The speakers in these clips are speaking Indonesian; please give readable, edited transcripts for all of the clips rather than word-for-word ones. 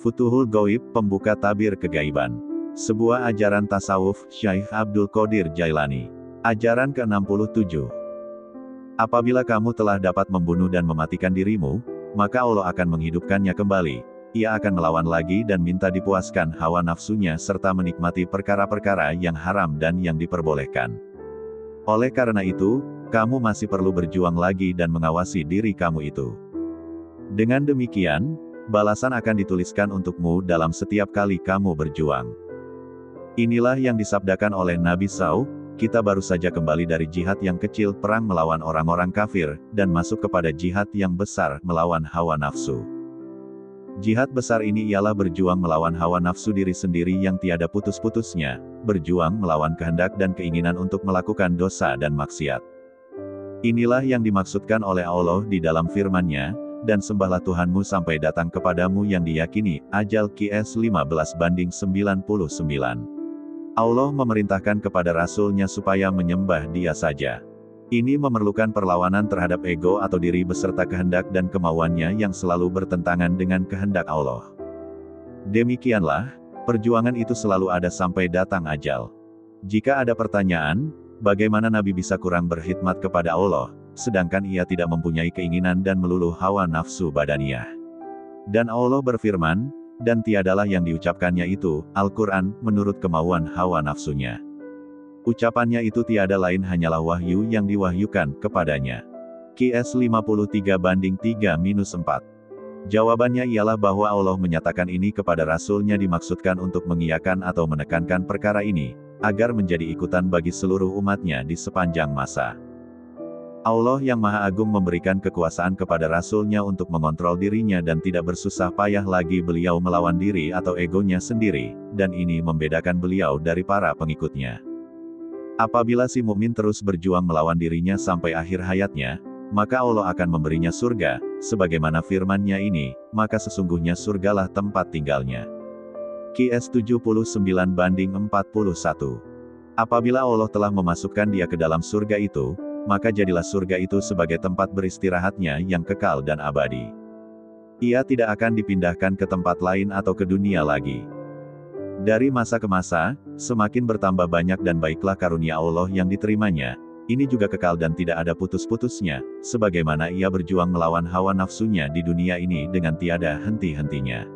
Futuhul Ghaib, pembuka tabir kegaiban. Sebuah ajaran tasawuf, Syekh Abdul Qadir Jailani. Ajaran ke-67. Apabila kamu telah dapat membunuh dan mematikan dirimu, maka Allah akan menghidupkannya kembali. Ia akan melawan lagi dan minta dipuaskan hawa nafsunya serta menikmati perkara-perkara yang haram dan yang diperbolehkan. Oleh karena itu, kamu masih perlu berjuang lagi dan mengawasi diri kamu itu. Dengan demikian, balasan akan dituliskan untukmu dalam setiap kali kamu berjuang. Inilah yang disabdakan oleh Nabi SAW, kita baru saja kembali dari jihad yang kecil perang melawan orang-orang kafir, dan masuk kepada jihad yang besar melawan hawa nafsu. Jihad besar ini ialah berjuang melawan hawa nafsu diri sendiri yang tiada putus-putusnya, berjuang melawan kehendak dan keinginan untuk melakukan dosa dan maksiat. Inilah yang dimaksudkan oleh Allah di dalam firman-Nya, dan sembahlah Tuhanmu sampai datang kepadamu yang diyakini, Ajal Qs 15:99. Allah memerintahkan kepada Rasul-Nya supaya menyembah Dia saja. Ini memerlukan perlawanan terhadap ego atau diri beserta kehendak dan kemauannya yang selalu bertentangan dengan kehendak Allah. Demikianlah, perjuangan itu selalu ada sampai datang ajal. Jika ada pertanyaan, bagaimana Nabi bisa kurang berkhidmat kepada Allah, sedangkan ia tidak mempunyai keinginan dan meluluh hawa nafsu badaniyah? Dan Allah berfirman, dan tiadalah yang diucapkannya itu, Al-Quran, menurut kemauan hawa nafsunya. Ucapannya itu tiada lain hanyalah wahyu yang diwahyukan kepadanya. Qs 53:3-4. Jawabannya ialah bahwa Allah menyatakan ini kepada Rasul-Nya dimaksudkan untuk mengiyakan atau menekankan perkara ini, agar menjadi ikutan bagi seluruh umatnya di sepanjang masa. Allah yang Maha Agung memberikan kekuasaan kepada Rasul-Nya untuk mengontrol dirinya dan tidak bersusah payah lagi beliau melawan diri atau egonya sendiri, dan ini membedakan beliau dari para pengikutnya. Apabila si mukmin terus berjuang melawan dirinya sampai akhir hayatnya, maka Allah akan memberinya surga, sebagaimana firman-Nya ini, maka sesungguhnya surgalah tempat tinggalnya. Qs 79:41. Apabila Allah telah memasukkan dia ke dalam surga itu, maka jadilah surga itu sebagai tempat beristirahatnya yang kekal dan abadi. Ia tidak akan dipindahkan ke tempat lain atau ke dunia lagi. Dari masa ke masa, semakin bertambah banyak dan baiklah karunia Allah yang diterimanya, ini juga kekal dan tidak ada putus-putusnya, sebagaimana ia berjuang melawan hawa nafsunya di dunia ini dengan tiada henti-hentinya.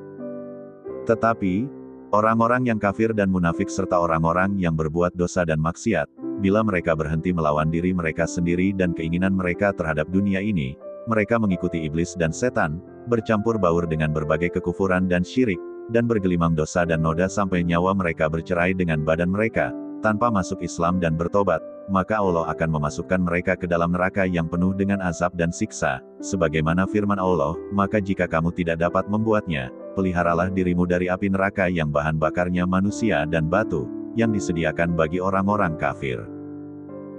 Tetapi, orang-orang yang kafir dan munafik serta orang-orang yang berbuat dosa dan maksiat, bila mereka berhenti melawan diri mereka sendiri dan keinginan mereka terhadap dunia ini, mereka mengikuti iblis dan setan, bercampur baur dengan berbagai kekufuran dan syirik, dan bergelimang dosa dan noda sampai nyawa mereka bercerai dengan badan mereka, tanpa masuk Islam dan bertobat, maka Allah akan memasukkan mereka ke dalam neraka yang penuh dengan azab dan siksa, sebagaimana firman Allah, maka jika kamu tidak dapat membuatnya, peliharalah dirimu dari api neraka yang bahan bakarnya manusia dan batu, yang disediakan bagi orang-orang kafir.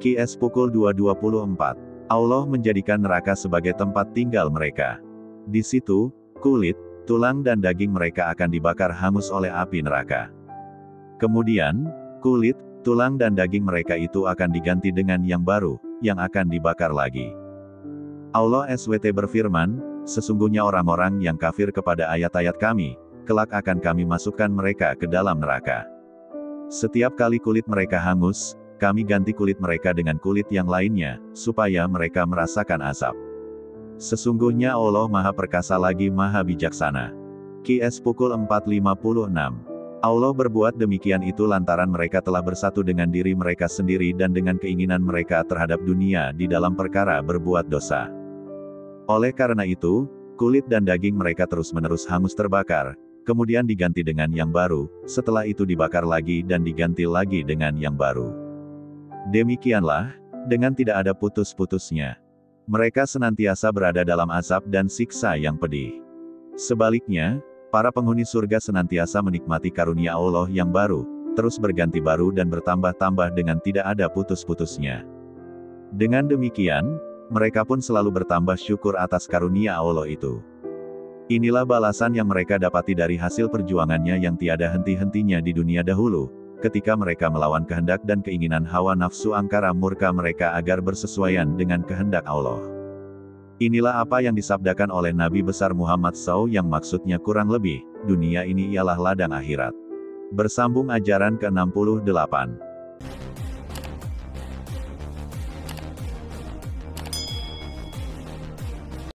Qs pukul 2:24. Allah menjadikan neraka sebagai tempat tinggal mereka. Di situ, kulit, tulang dan daging mereka akan dibakar hangus oleh api neraka. Kemudian, kulit, tulang dan daging mereka itu akan diganti dengan yang baru, yang akan dibakar lagi. Allah SWT berfirman, sesungguhnya orang-orang yang kafir kepada ayat-ayat kami, kelak akan kami masukkan mereka ke dalam neraka. Setiap kali kulit mereka hangus, kami ganti kulit mereka dengan kulit yang lainnya, supaya mereka merasakan azab. Sesungguhnya Allah Maha Perkasa lagi Maha Bijaksana. Qs pukul 4:56. Allah berbuat demikian itu lantaran mereka telah bersatu dengan diri mereka sendiri dan dengan keinginan mereka terhadap dunia di dalam perkara berbuat dosa. Oleh karena itu, kulit dan daging mereka terus-menerus hangus terbakar, kemudian diganti dengan yang baru, setelah itu dibakar lagi dan diganti lagi dengan yang baru. Demikianlah, dengan tidak ada putus-putusnya. Mereka senantiasa berada dalam azab dan siksa yang pedih. Sebaliknya, para penghuni surga senantiasa menikmati karunia Allah yang baru, terus berganti baru dan bertambah-tambah dengan tidak ada putus-putusnya. Dengan demikian, mereka pun selalu bertambah syukur atas karunia Allah itu. Inilah balasan yang mereka dapati dari hasil perjuangannya yang tiada henti-hentinya di dunia dahulu, ketika mereka melawan kehendak dan keinginan hawa nafsu angkara murka mereka agar bersesuaian dengan kehendak Allah. Inilah apa yang disabdakan oleh Nabi besar Muhammad SAW yang maksudnya kurang lebih, dunia ini ialah ladang akhirat. Bersambung ajaran ke-68.